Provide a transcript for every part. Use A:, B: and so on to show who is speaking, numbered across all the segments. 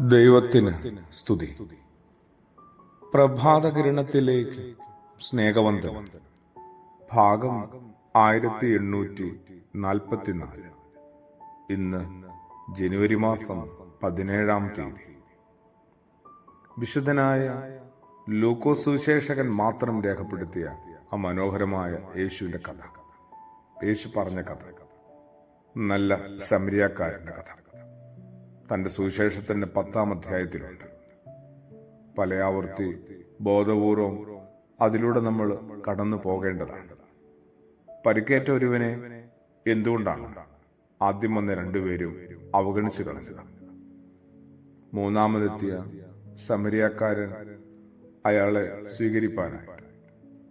A: ദൈവത്തിന് സ്തുതി. പ്രഭാതകിരണത്തിലേക്ക് സ്നേഹവന്ദനം. ഭാഗം 1844. ഇന്ന് ജനുവരി മാസം 17-ാം തീയതി. വിശുദ്ധനായ ലൂക്കോസ് സുവിശേഷകൻ മാത്രം രേഖപ്പെടുത്തിയ ആ മനോഹരമായ യേശുവിന്റെ കഥ, യേശു പറഞ്ഞ കഥ, നല്ല ശമരിയാക്കാരന്റെ കഥ തന്റെ സുവിശേഷത്തിന്റെ 10-ാം അധ്യായത്തിലുണ്ട്. പല ആവർത്തി ബോധപൂർവം അതിലൂടെ നമ്മൾ കടന്നു പോകേണ്ടതാണ്. പരിക്കേറ്റ ഒരുവനെ എന്തുകൊണ്ടാണ് ആദ്യം വന്ന രണ്ടുപേരും അവഗണിച്ചു കളഞ്ഞത്? മൂന്നാമതെത്തിയ ശമരിയാക്കാരൻ അയാളെ സ്വീകരിപ്പാനായിട്ട്,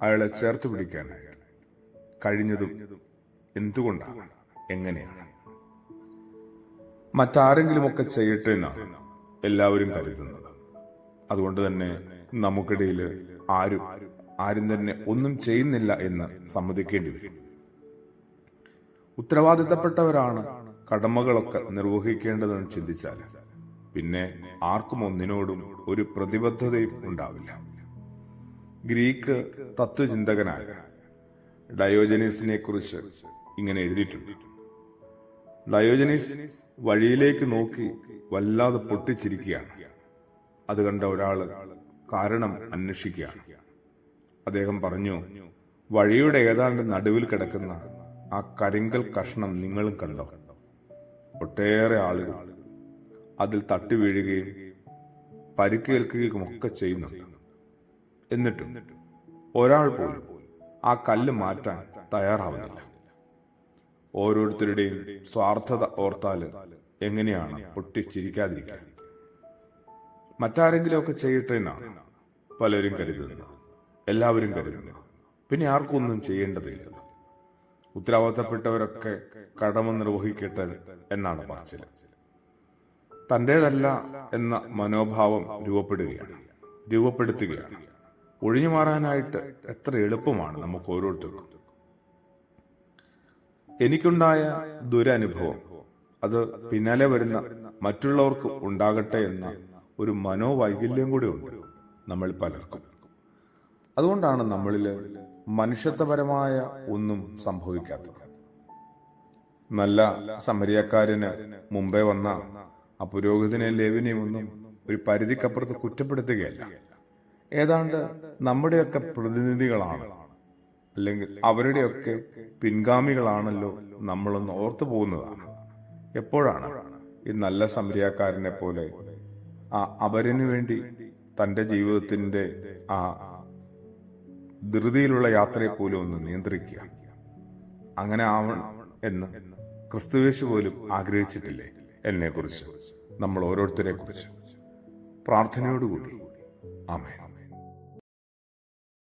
A: അയാളെ ചേർത്ത് പിടിക്കാനായിട്ട് കഴിഞ്ഞതും എന്തുകൊണ്ടാണ്, എങ്ങനെയാണ്? മറ്റാരെങ്കിലുമൊക്കെ ചെയ്യട്ടെ എന്നാണ് എല്ലാവരും കരുതുന്നത്. അതുകൊണ്ട് തന്നെ നമുക്കിടയിൽ ആരും തന്നെ ഒന്നും ചെയ്യുന്നില്ല എന്ന് സമ്മതിക്കേണ്ടി വരും. ഉത്തരവാദിത്തപ്പെട്ടവരാണ് കടമകളൊക്കെ നിർവഹിക്കേണ്ടതെന്ന് ചിന്തിച്ചാൽ പിന്നെ ആർക്കും ഒന്നിനോടും ഒരു പ്രതിബദ്ധതയും ഉണ്ടാവില്ല. ഗ്രീക്ക് തത്വചിന്തകനായ ഡയോജനീസിനെ കുറിച്ച് ഇങ്ങനെ എഴുതിയിട്ടുണ്ട്. ഡയോജനീസ് വഴിയിലേക്ക് നോക്കി വല്ലാതെ പൊട്ടിച്ചിരിക്കുകയാണ്. അത് കണ്ട ഒരാള് കാരണം അന്വേഷിക്കുകയാണ്. അദ്ദേഹം പറഞ്ഞു, വഴിയുടെ ഏതാണ്ട് നടുവിൽ കിടക്കുന്ന ആ കരിങ്കൽ കഷ്ണം നിങ്ങളും കണ്ടോ? ഒട്ടേറെ ആളുകൾ അതിൽ തട്ടി വീഴുകയും പരിക്കേൽക്കുകയും ഒക്കെ ചെയ്യുന്നുണ്ട്. എന്നിട്ടും ഒരാൾ പോലും ആ കല്ല് മാറ്റാൻ തയ്യാറാവുന്നില്ല. ഓരോരുത്തരുടെയും സ്വാർത്ഥത ഓർത്താൽ എങ്ങനെയാണ് പൊട്ടിച്ചിരിക്കാതിരിക്കാൻ? മറ്റാരെങ്കിലുമൊക്കെ ചെയ്യട്ടെ എന്നാണ് പലരും കരുതുന്നത്, എല്ലാവരും കരുതുന്നത്. പിന്നെ ആർക്കും ഒന്നും ചെയ്യേണ്ടതില്ല. ഉത്തരവാദിത്തപ്പെട്ടവരൊക്കെ കടമ നിർവഹിക്കട്ടെ എന്നാണ് പറച്ചില്. തന്റേതല്ല എന്ന മനോഭാവം രൂപപ്പെടുത്തുകയാണ്. ഒഴിഞ്ഞു മാറാനായിട്ട് എത്ര എളുപ്പമാണ് നമുക്ക് ഓരോരുത്തർക്കും. എനിക്കുണ്ടായ ദുരനുഭവം അത് പിന്നാലെ വരുന്ന മറ്റുള്ളവർക്ക് ഉണ്ടാകട്ടെ എന്ന ഒരു മനോവൈകല്യം കൂടി ഉണ്ട് നമ്മൾ പലർക്കും. അതുകൊണ്ടാണ് നമ്മളിൽ മനുഷ്യത്വപരമായ ഒന്നും സംഭവിക്കാത്തത്. നല്ല സമരിയക്കാരന് മുമ്പേ വന്ന ആ പുരോഹിതനെ ലേവിനെയും ഒന്നും ഒരു പരിധിക്കപ്പുറത്ത് കുറ്റപ്പെടുത്തുകയല്ല. ഏതാണ്ട് നമ്മുടെയൊക്കെ പ്രതിനിധികളാണ്, അല്ലെങ്കിൽ അവരുടെയൊക്കെ പിൻഗാമികളാണല്ലോ നമ്മളൊന്ന് ഓർത്തു പോകുന്നതാണ്. എപ്പോഴാണ് ഈ നല്ല സമരിയാക്കാരനെ പോലെ അവരിനു വേണ്ടി തന്റെ ജീവിതത്തിന്റെ ആ ധൃതിയിലുള്ള യാത്രയെ പോലും ഒന്ന് നിയന്ത്രിക്കുക? അങ്ങനെ ആവണം എന്ന് ക്രിസ്തുയേശു പോലും ആഗ്രഹിച്ചിട്ടില്ലേ എന്നെ കുറിച്ച്, നമ്മൾ ഓരോരുത്തരെ കുറിച്ച്? പ്രാർത്ഥനയോടുകൂടി ആമേൻ.